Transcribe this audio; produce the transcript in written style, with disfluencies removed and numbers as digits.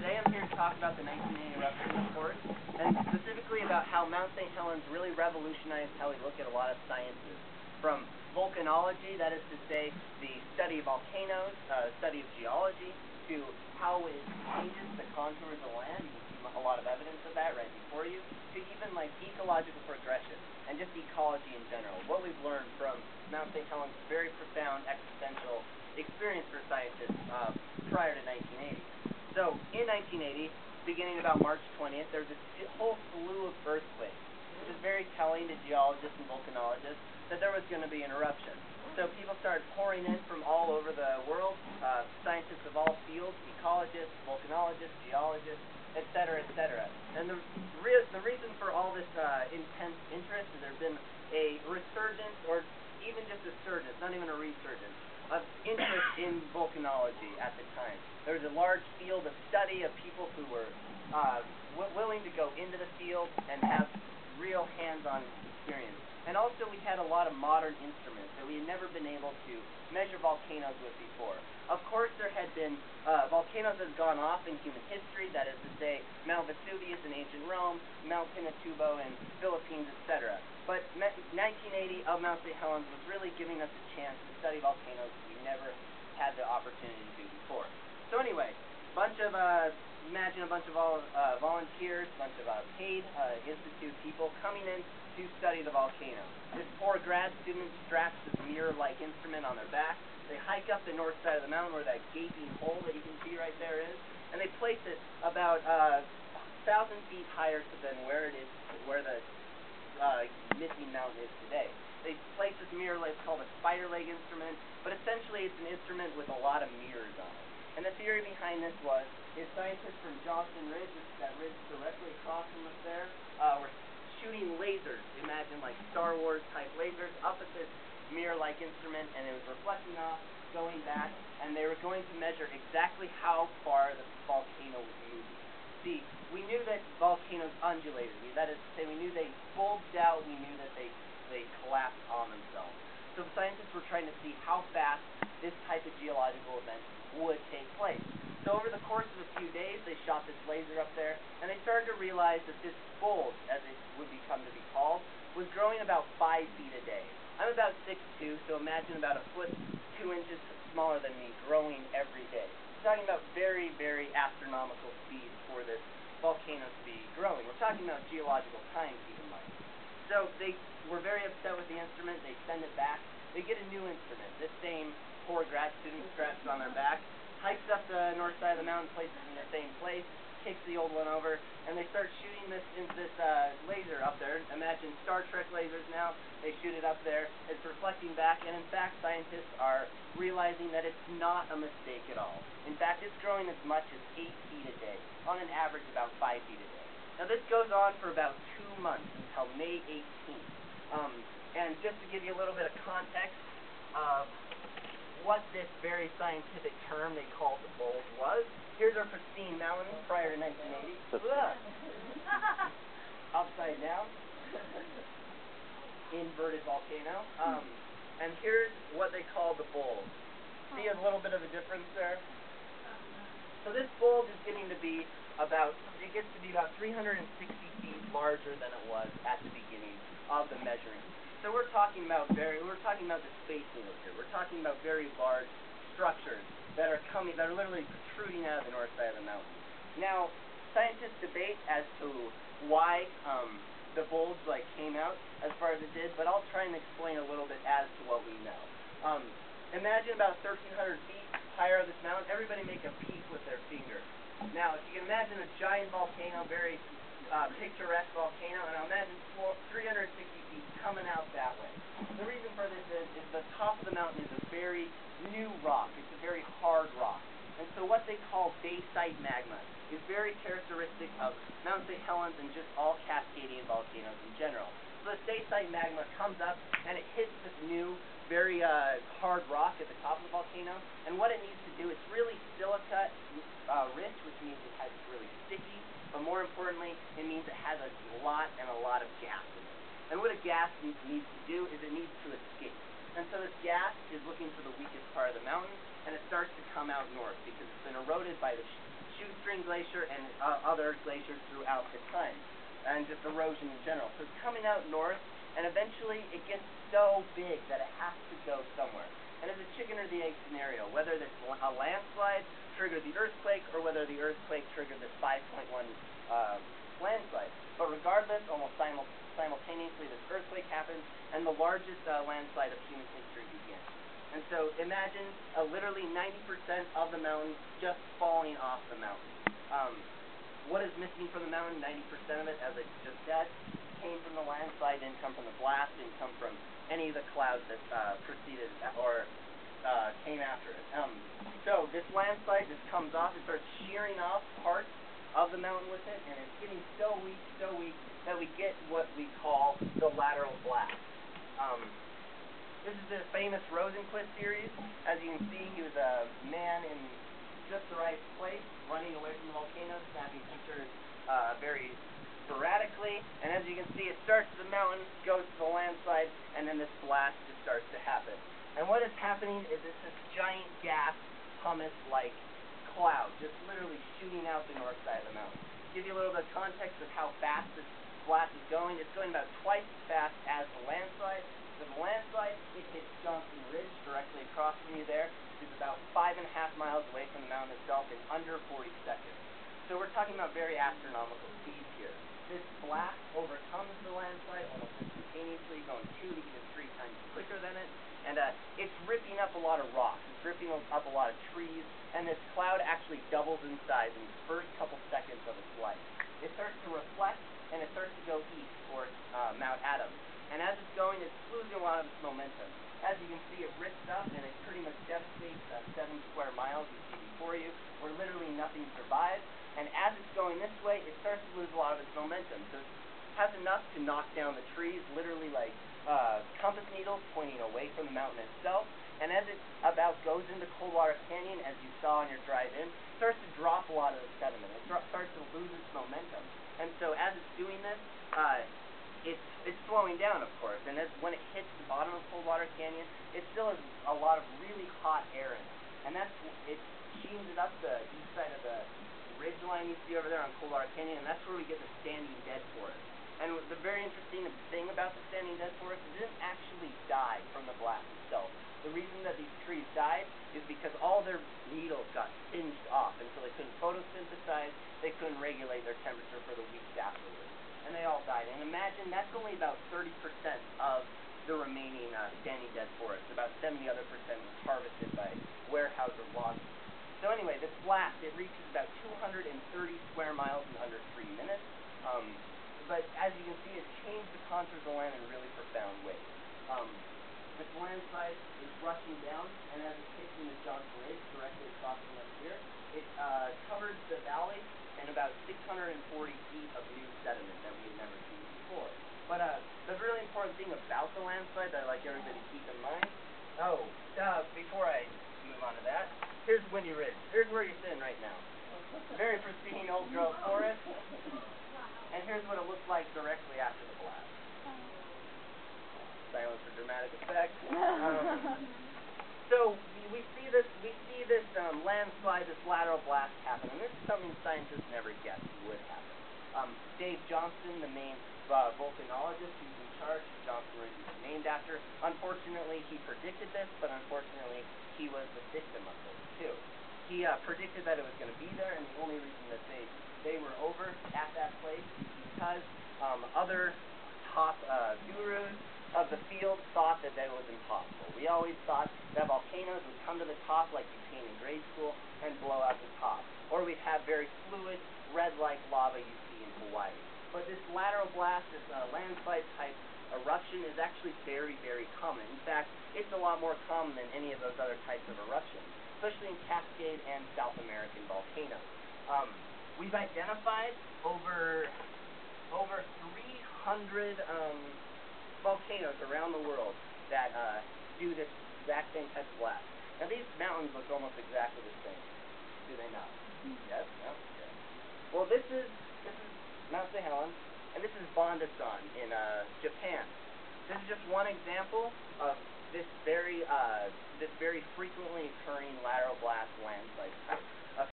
Today I'm here to talk about the 1980 eruption, of course, and specifically about how Mount St. Helens really revolutionized how we look at a lot of sciences. From volcanology, that is to say, the study of volcanoes, study of geology, to how it changes the contours of the land. You can see a lot of evidence of that right before you, to even like ecological progression, and just ecology in general. What we've learned from Mount St. Helens' very profound existential experience for scientists prior to 1980. So, in 1980, beginning about March 20th, there was a whole slew of earthquakes, which is very telling to geologists and volcanologists that there was going to be an eruption. So people started pouring in from all over the world, scientists of all fields, ecologists, volcanologists, geologists, etc., etc. And the reason for all this intense interest is there been a resurgence, or even just a surgence, not even a resurgence, of interest in volcanology at the time. There was a large field of study of people who were willing to go into the field and have real hands-on experience. And also we had a lot of modern instruments that we had never been able to measure volcanoes with before. Of course there had been volcanoes that had gone off in human history, that is to say Mount Vesuvius in ancient Rome, Mount Pinatubo in Philippines, etc. But 1980 of Mount St. Helens was really giving us a chance to study volcanoes we never had the opportunity to do before. So anyway, imagine a bunch of volunteers, a bunch of paid institute people coming in to study the volcano. This poor grad student straps this mirror-like instrument on their back. They hike up the north side of the mountain where that gaping hole that you can see right there is, and they place it about 1,000 feet higher than where it is, where the missing mountain is today. They place this mirror, it's called a spider leg instrument, but essentially it's an instrument with a lot of mirrors on it. And the theory behind this is scientists from Johnson Ridge, which is that ridge directly across from us there, were shooting lasers, imagine like Star Wars type lasers, up at this mirror-like instrument, and it was reflecting off, going back, and they were going to measure exactly how far the volcano was moving. See, we knew that volcanoes undulated. That is to say, we knew they bulged out, we knew that they collapsed on themselves. So the scientists were trying to see how fast this type of geological event would take place. So over the course of a few days, they shot this laser up there, and they started to realize that this bulge, as it would become to be called, was growing about 5 feet a day. I'm about 6'2", so imagine about a foot 2 inches smaller than me growing every day. We're talking about very, very astronomical speeds for this volcano to be growing. We're talking about geological time, keep in mind. So they were very upset with the instrument. They send it back. They get a new instrument. This same poor grad student straps on their back, hikes up the north side of the mountain, places it in the same place, kicks the old one over, and they start shooting this laser up there. Imagine Star Trek lasers now. They shoot it up there. It's reflecting back, and in fact, scientists are realizing that it's not a mistake at all. In fact, it's growing as much as 8 feet a day, on an average about 5 feet a day. Now, this goes on for about 2 months until May 18th. And just to give you a little bit of context of what this very scientific term they called the bulge was, here's our pristine mountain prior to 1980. Upside down. Inverted volcano. And here's what they call the bulge. See a little bit of a difference there? So this bulge is getting to be about 360 feet larger than it was at the beginning of the measuring. So we're talking about the space needle here. We're talking about very large structures that are literally protruding out of the north side of the mountain. Now, scientists debate as to why the bulge came out as far as it did, but I'll try and explain a little bit as to what we know. Imagine about 1,300 feet higher of this mountain. Everybody make a peak with their finger. Now, if you can imagine a giant volcano, very picturesque volcano, and I'll imagine 360 feet coming out that way. The reason for this is the top of the mountain is a very new rock. It's a very hard rock. And so what they call basite magma is very characteristic of Mount St. Helens and just all Cascadian volcanoes in general. So this basite magma comes up and it hits this new, very hard rock at the top of the volcano, and what it needs to do, it's really silica rich, which means it's really sticky, but more importantly, it means it has a lot of gas in it. And what a gas needs to do is it needs to escape. And so this gas is looking for the weakest part of the mountain, and it starts to come out north because it's been eroded by the Shoestring Glacier and other glaciers throughout the time, and just erosion in general. So it's coming out north, and eventually it gets so big that it has to go somewhere. And it's a chicken or the egg scenario, whether this a landslide triggered the earthquake or whether the earthquake triggered this 5.1 landslide. But regardless, almost simultaneously, this earthquake happens, and the largest landslide of human history begins. And so imagine literally 90% of the mountain just falling off the mountain. What is missing from the mountain? 90% of it, as I just said, came from the landslide, didn't come from the blast, didn't come from any of the clouds that preceded or came after it. So this landslide just comes off, it starts shearing off parts of the mountain with it, and it's getting so weak that we get what we call the lateral blast. This is the famous Rosenquist series. As you can see, he was a man in just the right place, running away from the volcano, snapping pictures very sporadically. And as you can see, it starts at the mountain, goes to the landslide, and then this blast just starts to happen. And what is happening is it's this giant gas, pumice-like cloud, just literally shooting out the north side of the mountain. To give you a little bit of context of how fast this blast is going, it's going about twice as fast as the landslide. So the landslide, it hits Johnson Ridge directly across from you there. It's about 5.5 miles away from the mountain itself in under 40 seconds. So we're talking about very astronomical speeds here. This blast overcomes the landslide almost instantaneously, going 2 to even 3 times quicker than it. And it's ripping up a lot of rocks. It's ripping up a lot of trees. And this cloud actually doubles in size in the first couple seconds of its life. It starts to reflect, and it starts to go east towards Mount Adams. And as it's going, it's losing a lot of its momentum. As you can see, it rips up, and it pretty much devastates 7 square miles you see before you, where literally nothing survives. And as it's going this way, it starts to lose a lot of its momentum. So it has enough to knock down the trees, literally like compass needles pointing away from the mountain itself. And as it about goes into Coldwater Canyon, as you saw on your drive in, it starts to drop a lot of the sediment. It starts to lose its momentum. And so as it's doing this, it's slowing down, of course, and when it hits the bottom of Coldwater Canyon, it still has a lot of really hot air in it, and it sheens it up the east side of the ridge line you see over there on Coldwater Canyon, and that's where we get the standing dead forest. And the very interesting thing about the standing dead forest is it didn't actually die from the blast itself. The reason that these trees died is because all their needles got singed off, and so they couldn't photosynthesize, they couldn't regulate their temperature for the weeks afterwards. And they all died. And imagine that's only about 30% of the remaining standing dead forest. About 70% was harvested by Weyerhaeuser logging. So anyway, this blast, it reaches about 230 square miles in under 3 minutes. But as you can see, it changed the contours of the land in really profound ways. This landslide is rushing down, and as it hits into Johnson Ridge, directly across from us here, it covered the valley and about 640 feet of new sediment that we had never seen before. But the really important thing about the landslide that I'd like everybody to keep in mind, before I move on to that, here's Windy Ridge. Here's where you're sitting right now. Very pristine old growth forest. And here's what it looks like directly after the blast. Silence for dramatic effect. So we see this landslide, this lateral blast happen, and this is something scientists never guessed would happen. Dave Johnston, the main volcanologist who's in charge, who Johnson Ridge is named after, unfortunately he predicted this, but unfortunately he was the victim of this too. He predicted that it was going to be there, and the only reason that they were over at that place is because other top gurus of the field thought that was impossible. We always thought that volcanoes would come to the top like you paint in grade school and blow out the top. Or we'd have very fluid, red-like lava you see in Hawaii. But this lateral blast, this landslide type eruption is actually very, very common. In fact, it's a lot more common than any of those other types of eruptions, especially in Cascade and South American volcanoes. We've identified over 300 volcanoes around the world that do this exact same type of blast. Now these mountains look almost exactly the same. Do they not? Yes? No? Okay. Well, this is Mount St. Helens, and this is Bondasan in Japan. This is just one example of this very frequently occurring lateral blast landslide type.